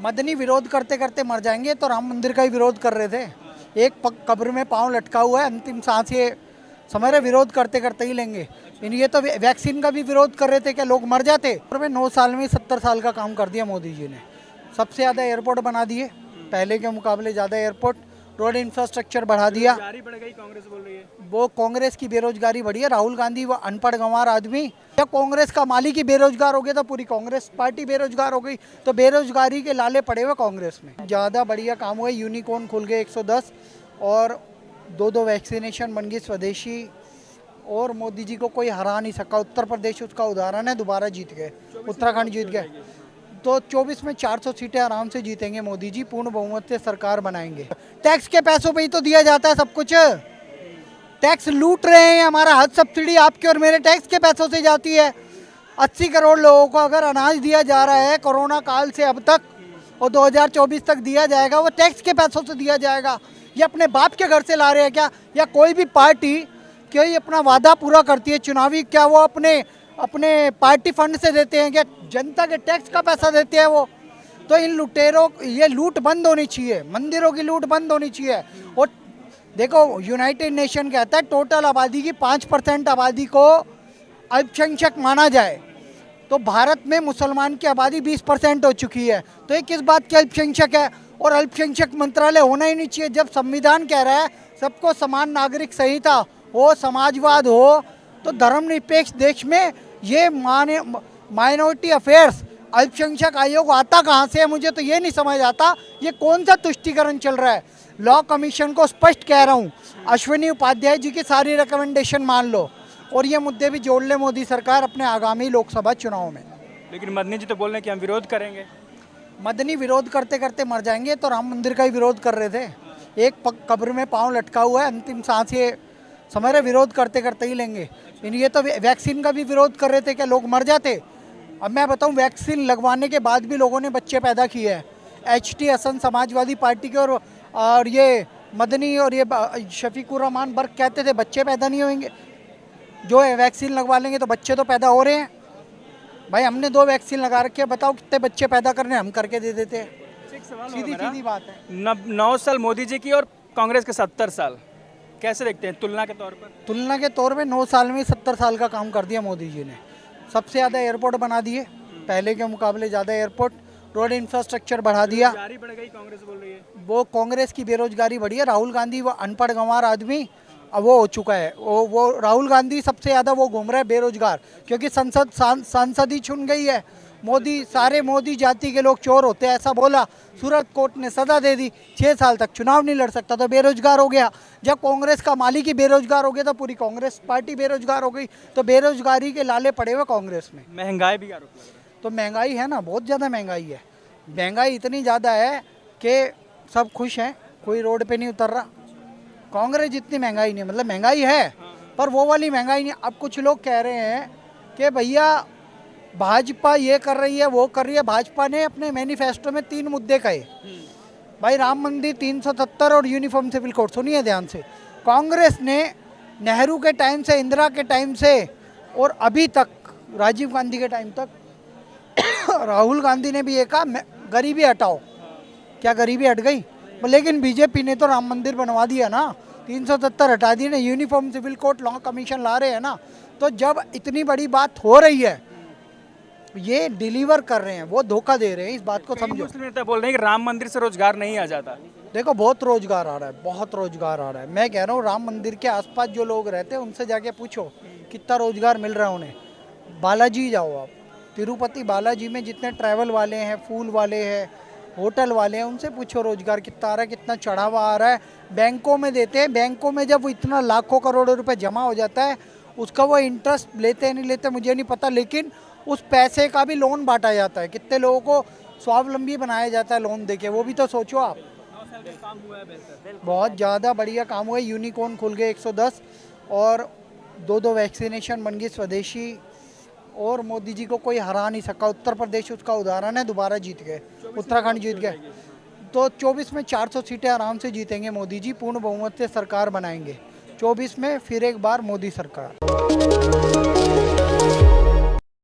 मदनी विरोध करते करते मर जाएंगे तो राम मंदिर का ही विरोध कर रहे थे। एक कब्र में पांव लटका हुआ है, अंतिम सांस ये समझ रहे, विरोध करते करते ही लेंगे। ये तो वैक्सीन का भी विरोध कर रहे थे, क्या लोग मर जाते। 9 साल में 70 साल का काम कर दिया मोदी जी ने। सबसे ज़्यादा एयरपोर्ट बना दिए, पहले के मुकाबले ज़्यादा एयरपोर्ट, रोड इंफ्रास्ट्रक्चर बढ़ा दिया। बेरोजगारी बढ़ गई, कांग्रेस बोल रही है। वो कांग्रेस की बेरोजगारी बढ़ी है। राहुल गांधी वो अनपढ़ गंवार आदमी, जब कांग्रेस का मालिक ही बेरोजगार हो गया तो पूरी कांग्रेस पार्टी बेरोजगार हो गई। तो बेरोजगारी के लाले पड़े हुए कांग्रेस में। ज़्यादा बढ़िया काम हुआ, यूनिकॉर्न खुल गए 110 और 2 वैक्सीनेशन बन गई स्वदेशी। और मोदी जी को कोई हरा नहीं सका। उत्तर प्रदेश उसका उदाहरण है, दोबारा जीत गए। उत्तराखंड जीत गए तो 24 में 400 सीटें आराम से जीतेंगे मोदी जी। पूर्ण बहुमत से सरकार बनाएंगे। टैक्स के पैसों पे ही तो दिया जाता है सब कुछ। टैक्स लूट रहे हैं, हमारा हद सब्सिडी आपके और मेरे टैक्स के पैसों से जाती है। 80 करोड़ लोगों को अगर अनाज दिया जा रहा है कोरोना काल से अब तक, और 2024 तक दिया जाएगा, वो टैक्स के पैसों से दिया जाएगा। ये अपने बाप के घर से ला रहे हैं क्या? या कोई भी पार्टी कोई अपना वादा पूरा करती है चुनावी, क्या वो अपने पार्टी फंड से देते हैं? क्या जनता के टैक्स का पैसा देते हैं वो? तो इन लुटेरों, ये लूट बंद होनी चाहिए, मंदिरों की लूट बंद होनी चाहिए। और देखो, यूनाइटेड नेशन कहता है टोटल आबादी की 5% आबादी को अल्पसंख्यक माना जाए, तो भारत में मुसलमान की आबादी 20% हो चुकी है। तो ये किस बात के अल्पसंख्यक है? और अल्पसंख्यक मंत्रालय होना ही नहीं चाहिए। जब संविधान कह रहा है सबको समान नागरिक संहिता हो, समाजवाद हो, तो धर्मनिरपेक्ष देश में ये माइनॉरिटी अफेयर्स अल्पसंख्यक आयोग आता कहाँ से है? मुझे तो ये नहीं समझ आता। ये कौन सा तुष्टिकरण चल रहा है? लॉ कमीशन को स्पष्ट कह रहा हूँ, अश्विनी उपाध्याय जी की सारी रिकमेंडेशन मान लो और ये मुद्दे भी जोड़ ले मोदी सरकार अपने आगामी लोकसभा चुनाव में। लेकिन मदनी जी तो बोल रहे हैं कि हम विरोध करेंगे। मदनी विरोध करते करते मर जाएंगे तो राम मंदिर का ही विरोध कर रहे थे। एक कब्र में पांव लटका हुआ है, अंतिम सांस ये समझ रहे, विरोध करते करते ही लेंगे। ये तो वैक्सीन का भी विरोध कर रहे थे, क्या लोग मर जाते। अब मैं बताऊं, वैक्सीन लगवाने के बाद भी लोगों ने बच्चे पैदा किए हैं। HT हसन समाजवादी पार्टी के और ये मदनी और ये शफीकुर रहमान बर्क कहते थे बच्चे पैदा नहीं होंगे, जो है वैक्सीन लगवा लेंगे तो बच्चे तो पैदा हो रहे हैं। भाई हमने 2 वैक्सीन लगा रखे हैं, बताओ कितने बच्चे पैदा करने, हम करके दे देते हैं। सीधी सीधी बात है। 9 साल मोदी जी की और कांग्रेस के 70 साल कैसे देखते हैं तुलना के तौर पर? तुलना के तौर पे 9 साल में 70 साल का काम कर दिया मोदी जी ने। सबसे ज़्यादा एयरपोर्ट बना दिए, पहले के मुकाबले ज़्यादा एयरपोर्ट, रोड इंफ्रास्ट्रक्चर बढ़ा दिया। बेरोजगारी बढ़ गई, कांग्रेस बोल रही है। वो कांग्रेस की बेरोजगारी बढ़ी है। राहुल गांधी वो अनपढ़ गंवार आदमी, अब वो हो चुका है। वो राहुल गांधी सबसे ज़्यादा वो घूम रहा है बेरोजगार, क्योंकि सांसद ही चुन गई है। सारे मोदी जाति के लोग चोर होते हैं ऐसा बोला, सूरत कोर्ट ने सजा दे दी, 6 साल तक चुनाव नहीं लड़ सकता, तो बेरोजगार हो गया। जब कांग्रेस का मालिक ही बेरोजगार हो गया तो पूरी कांग्रेस पार्टी बेरोजगार हो गई। तो बेरोजगारी के लाले पड़े हुए कांग्रेस में। महंगाई भी आरोप लग रहा है। तो महंगाई है ना, बहुत ज़्यादा महंगाई है। महंगाई इतनी ज़्यादा है कि सब खुश हैं, कोई रोड पे नहीं उतर रहा। कांग्रेस जितनी महंगाई नहीं, मतलब महंगाई है पर वो वाली महंगाई नहीं। अब कुछ लोग कह रहे हैं कि भैया भाजपा ये कर रही है वो कर रही है। भाजपा ने अपने मैनिफेस्टो में 3 मुद्दे कहे, भाई राम मंदिर, 370 और यूनिफॉर्म सिविल कोड। सुनिए ध्यान से, कांग्रेस ने नेहरू के टाइम से, इंदिरा के टाइम से और अभी तक राजीव गांधी के टाइम तक राहुल गांधी ने भी ये कहा गरीबी हटाओ। क्या गरीबी हट गई? लेकिन बीजेपी ने तो राम मंदिर बनवा दिया ना, 370 हटा दिए ना, uniform civil code, law commission ला रहे हैं ना। तो जब इतनी बड़ी बात हो रही है, ये डिलीवर कर रहे हैं, वो धोखा दे रहे हैं, इस बात को समझो। मुस्लिम नेता बोल रहे हैं कि राम मंदिर से रोजगार नहीं आ जाता। देखो बहुत रोजगार आ रहा है, बहुत रोजगार आ रहा है। मैं कह रहा हूँ राम मंदिर के आसपास जो लोग रहते हैं उनसे जाके पूछो कितना रोजगार मिल रहा है उन्हें। बालाजी जाओ आप, तिरुपति बालाजी में जितने ट्रैवल वाले हैं, फूल वाले हैं, होटल वाले हैं, उनसे पूछो रोजगार कितना आ रहा है, कितना चढ़ावा आ रहा है। बैंकों में देते हैं, बैंकों में जब वो इतना लाखों करोड़ों रुपए जमा हो जाता है, उसका वो इंटरेस्ट लेते नहीं लेते मुझे नहीं पता, लेकिन उस पैसे का भी लोन बांटा जाता है। कितने लोगों को स्वावलंबी बनाया जाता है लोन देके, वो भी तो सोचो आप। काम हुआ है बेहतर, बहुत ज़्यादा बढ़िया काम हुआ है। यूनिकॉर्न खुल गए 110 और 2 वैक्सीनेशन बन गई स्वदेशी। और मोदी जी को कोई हरा नहीं सका। उत्तर प्रदेश उसका उदाहरण है, दोबारा जीत गए। उत्तराखंड जीत गए तो 24 में 400 सीटें आराम से जीतेंगे मोदी जी। पूर्ण बहुमत से सरकार बनाएंगे। 24 में फिर एक बार मोदी सरकार।